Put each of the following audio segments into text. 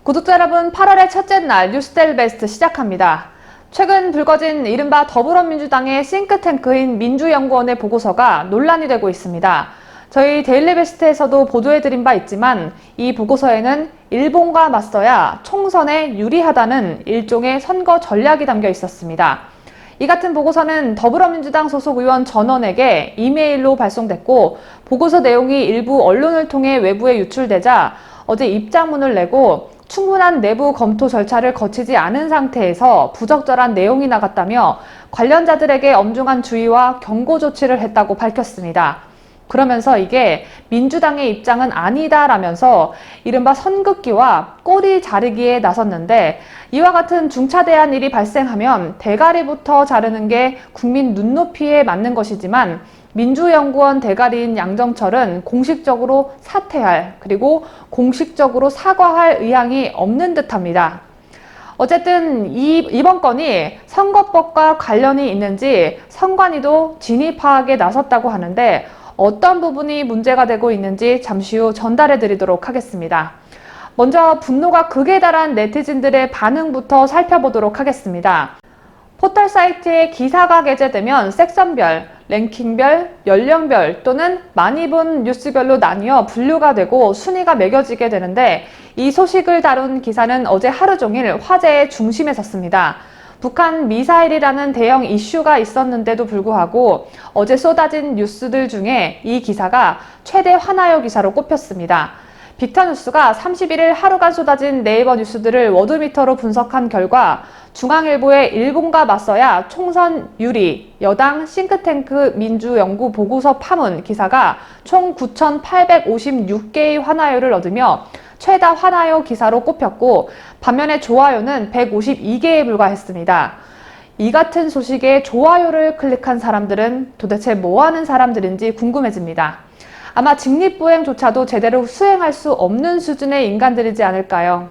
구독자 여러분, 8월의 첫째 날 뉴스데일리 베스트 시작합니다. 최근 불거진 이른바 더불어민주당의 싱크탱크인 민주연구원의 보고서가 논란이 되고 있습니다. 저희 데일리 베스트에서도 보도해드린 바 있지만 이 보고서에는 일본과 맞서야 총선에 유리하다는 일종의 선거 전략이 담겨 있었습니다. 이 같은 보고서는 더불어민주당 소속 의원 전원에게 이메일로 발송됐고, 보고서 내용이 일부 언론을 통해 외부에 유출되자 어제 입장문을 내고 충분한 내부 검토 절차를 거치지 않은 상태에서 부적절한 내용이 나갔다며 관련자들에게 엄중한 주의와 경고 조치를 했다고 밝혔습니다. 그러면서 이게 민주당의 입장은 아니다라면서 이른바 선긋기와 꼬리 자르기에 나섰는데, 이와 같은 중차대한 일이 발생하면 대가리부터 자르는 게 국민 눈높이에 맞는 것이지만 민주연구원 대가리인 양정철은 공식적으로 사퇴할, 그리고 공식적으로 사과할 의향이 없는 듯합니다. 어쨌든 이번 건이 선거법과 관련이 있는지 선관위도 진위 파악에 나섰다고 하는데, 어떤 부분이 문제가 되고 있는지 잠시 후 전달해 드리도록 하겠습니다. 먼저 분노가 극에 달한 네티즌들의 반응부터 살펴보도록 하겠습니다. 포털 사이트에 기사가 게재되면 섹션별, 랭킹별, 연령별 또는 많이 본 뉴스별로 나뉘어 분류가 되고 순위가 매겨지게 되는데, 이 소식을 다룬 기사는 어제 하루 종일 화제의 중심에 섰습니다. 북한 미사일이라는 대형 이슈가 있었는데도 불구하고 어제 쏟아진 뉴스들 중에 이 기사가 최대 화나요 기사로 꼽혔습니다. 빅터뉴스가 31일 하루간 쏟아진 네이버 뉴스들을 워드미터로 분석한 결과 중앙일보의 일본과 맞서야 총선 유리, 여당 싱크탱크 민주연구 보고서 파문 기사가 총 9,856개의 화나요를 얻으며 최다 화나요 기사로 꼽혔고, 반면에 좋아요는 152개에 불과했습니다. 이 같은 소식에 좋아요를 클릭한 사람들은 도대체 뭐하는 사람들인지 궁금해집니다. 아마 직립보행조차도 제대로 수행할 수 없는 수준의 인간들이지 않을까요?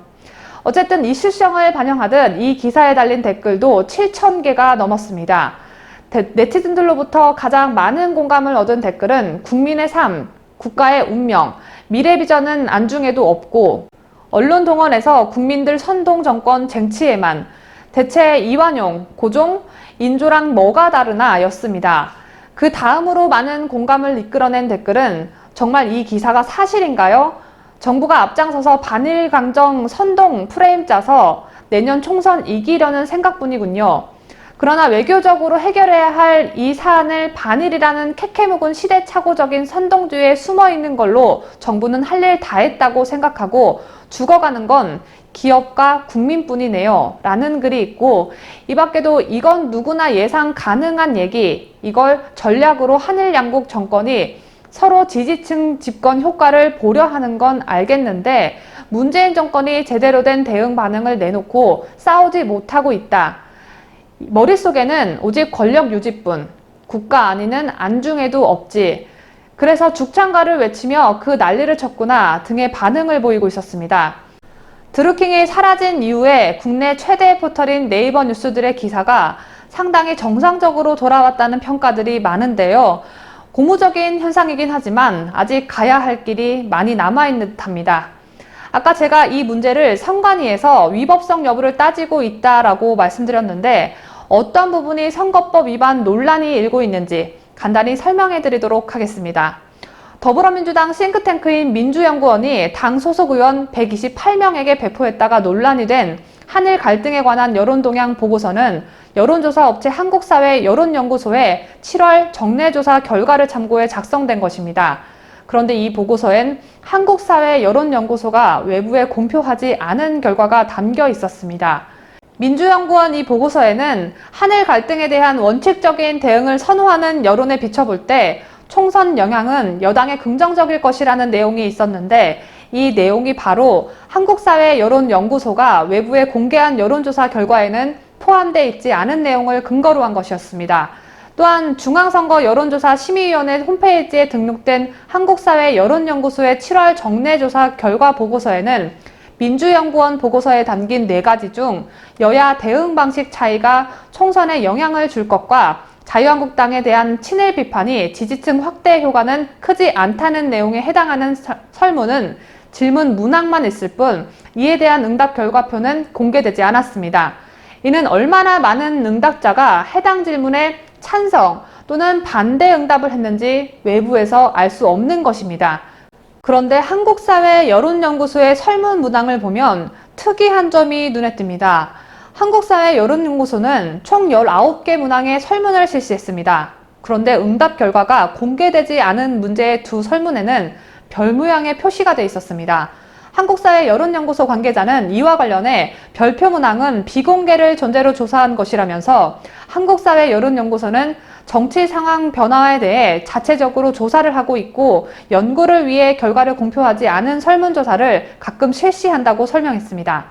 어쨌든 이슈성을 반영하듯 이 기사에 달린 댓글도 7,000개가 넘었습니다. 네티즌들로부터 가장 많은 공감을 얻은 댓글은 국민의 삶, 국가의 운명, 미래 비전은 안중에도 없고, 언론 동원해서 국민들 선동 정권 쟁취에만, 대체 이완용, 고종, 인조랑 뭐가 다르나 였습니다. 그 다음으로 많은 공감을 이끌어낸 댓글은 정말 이 기사가 사실인가요? 정부가 앞장서서 반일 강정 선동 프레임 짜서 내년 총선 이기려는 생각뿐이군요. 그러나 외교적으로 해결해야 할 이 사안을 반일이라는 캐캐묵은 시대착오적인 선동주의에 숨어있는 걸로 정부는 할 일 다 했다고 생각하고 죽어가는 건 기업과 국민뿐이네요 라는 글이 있고, 이 밖에도 이건 누구나 예상 가능한 얘기, 이걸 전략으로 한일 양국 정권이 서로 지지층 집권 효과를 보려 하는 건 알겠는데 문재인 정권이 제대로 된 대응 반응을 내놓고 싸우지 못하고 있다. 머릿속에는 오직 권력 유지뿐, 국가 안위는 안중에도 없지. 그래서 죽창가를 외치며 그 난리를 쳤구나 등의 반응을 보이고 있었습니다. 드루킹이 사라진 이후에 국내 최대 포털인 네이버 뉴스들의 기사가 상당히 정상적으로 돌아왔다는 평가들이 많은데요. 고무적인 현상이긴 하지만 아직 가야 할 길이 많이 남아있는 듯합니다. 아까 제가 이 문제를 선관위에서 위법성 여부를 따지고 있다라고 말씀드렸는데, 어떤 부분이 선거법 위반 논란이 일고 있는지 간단히 설명해 드리도록 하겠습니다. 더불어민주당 싱크탱크인 민주연구원이 당 소속 의원 128명에게 배포했다가 논란이 된 한일 갈등에 관한 여론동향 보고서는 여론조사 업체 한국사회 여론연구소의 7월 정례조사 결과를 참고해 작성된 것입니다. 그런데 이 보고서엔 한국사회 여론연구소가 외부에 공표하지 않은 결과가 담겨 있었습니다. 민주연구원 이 보고서에는 한일 갈등에 대한 원칙적인 대응을 선호하는 여론에 비춰볼 때 총선 영향은 여당에 긍정적일 것이라는 내용이 있었는데, 이 내용이 바로 한국사회 여론연구소가 외부에 공개한 여론조사 결과에는 포함되어 있지 않은 내용을 근거로 한 것이었습니다. 또한 중앙선거 여론조사 심의위원회 홈페이지에 등록된 한국사회 여론연구소의 7월 정례조사 결과 보고서에는 민주연구원 보고서에 담긴 4가지 중 여야 대응 방식 차이가 총선에 영향을 줄 것과 자유한국당에 대한 친일 비판이 지지층 확대 효과는 크지 않다는 내용에 해당하는 설문은 질문 문항만 있을 뿐 이에 대한 응답 결과표는 공개되지 않았습니다. 이는 얼마나 많은 응답자가 해당 질문에 찬성 또는 반대 응답을 했는지 외부에서 알 수 없는 것입니다. 그런데 한국사회 여론연구소의 설문 문항을 보면 특이한 점이 눈에 띕니다. 한국사회 여론연구소는 총 19개 문항의 설문을 실시했습니다. 그런데 응답 결과가 공개되지 않은 문제의 두 설문에는 별 모양의 표시가 되어 있었습니다. 한국사회 여론연구소 관계자는 이와 관련해 별표 문항은 비공개를 전제로 조사한 것이라면서 한국사회 여론연구소는 정치 상황 변화에 대해 자체적으로 조사를 하고 있고 연구를 위해 결과를 공표하지 않은 설문조사를 가끔 실시한다고 설명했습니다.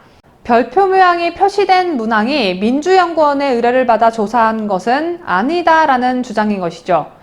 별표 모양이 표시된 문항이 민주연구원의 의뢰를 받아 조사한 것은 아니다라는 주장인 것이죠.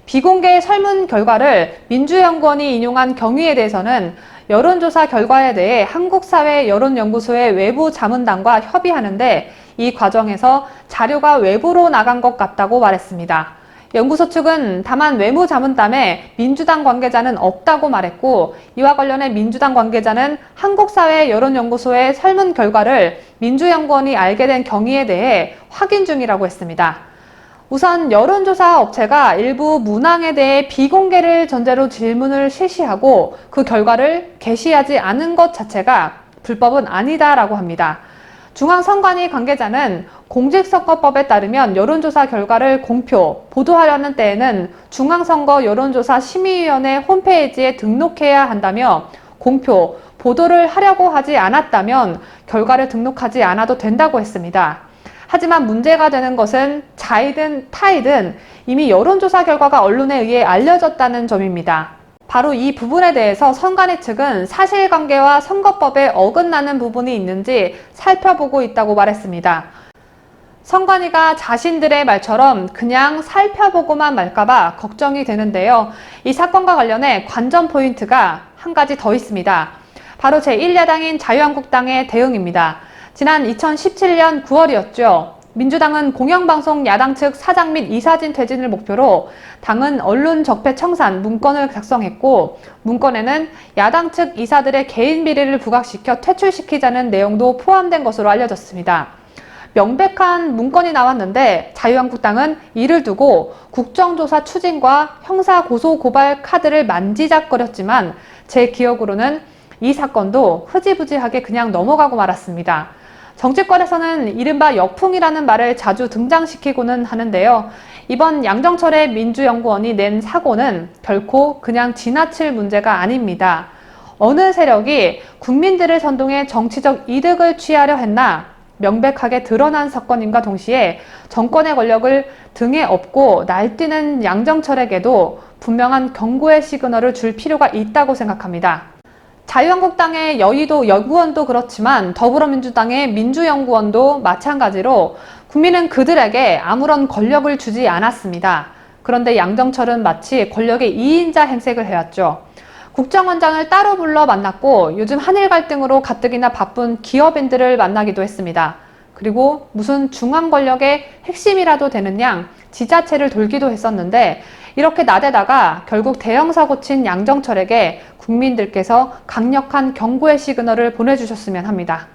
비공개 설문 결과를 민주연구원이 인용한 경위에 대해서는 여론조사 결과에 대해 한국사회 여론연구소의 외부 자문단과 협의하는데 이 과정에서 자료가 외부로 나간 것 같다고 말했습니다. 연구소 측은 다만 외부 자문단에 민주당 관계자는 없다고 말했고 이와 관련해 민주당 관계자는 한국사회 여론연구소의 설문 결과를 민주연구원이 알게 된 경위에 대해 확인 중이라고 했습니다. 우선 여론조사 업체가 일부 문항에 대해 비공개를 전제로 질문을 실시하고 그 결과를 게시하지 않은 것 자체가 불법은 아니다라고 합니다. 중앙선관위 관계자는 공직선거법에 따르면 여론조사 결과를 공표, 보도하려는 때에는 중앙선거 여론조사 심의위원회 홈페이지에 등록해야 한다며 공표, 보도를 하려고 하지 않았다면 결과를 등록하지 않아도 된다고 했습니다. 하지만 문제가 되는 것은 자이든 타이든 이미 여론조사 결과가 언론에 의해 알려졌다는 점입니다. 바로 이 부분에 대해서 선관위 측은 사실관계와 선거법에 어긋나는 부분이 있는지 살펴보고 있다고 말했습니다. 선관위가 자신들의 말처럼 그냥 살펴보고만 말까봐 걱정이 되는데요. 이 사건과 관련해 관전 포인트가 한 가지 더 있습니다. 바로 제1야당인 자유한국당의 대응입니다. 지난 2017년 9월이었죠. 민주당은 공영방송 야당 측 사장 및 이사진 퇴진을 목표로 당은 언론 적폐 청산 문건을 작성했고 문건에는 야당 측 이사들의 개인 비리를 부각시켜 퇴출시키자는 내용도 포함된 것으로 알려졌습니다. 명백한 문건이 나왔는데 자유한국당은 이를 두고 국정조사 추진과 형사고소고발 카드를 만지작거렸지만 제 기억으로는 이 사건도 흐지부지하게 그냥 넘어가고 말았습니다. 정치권에서는 이른바 역풍이라는 말을 자주 등장시키고는 하는데요. 이번 양정철의 민주연구원이 낸 사고는 결코 그냥 지나칠 문제가 아닙니다. 어느 세력이 국민들을 선동해 정치적 이득을 취하려 했나 명백하게 드러난 사건임과 동시에 정권의 권력을 등에 업고 날뛰는 양정철에게도 분명한 경고의 시그널을 줄 필요가 있다고 생각합니다. 자유한국당의 여의도 연구원도 그렇지만 더불어민주당의 민주연구원도 마찬가지로 국민은 그들에게 아무런 권력을 주지 않았습니다. 그런데 양정철은 마치 권력의 2인자 행색을 해왔죠. 국정원장을 따로 불러 만났고 요즘 한일 갈등으로 가뜩이나 바쁜 기업인들을 만나기도 했습니다. 그리고 무슨 중앙 권력의 핵심이라도 되는 양 지자체를 돌기도 했었는데 이렇게 나대다가 결국 대형 사고 친 양정철에게 국민들께서 강력한 경고의 시그널을 보내주셨으면 합니다.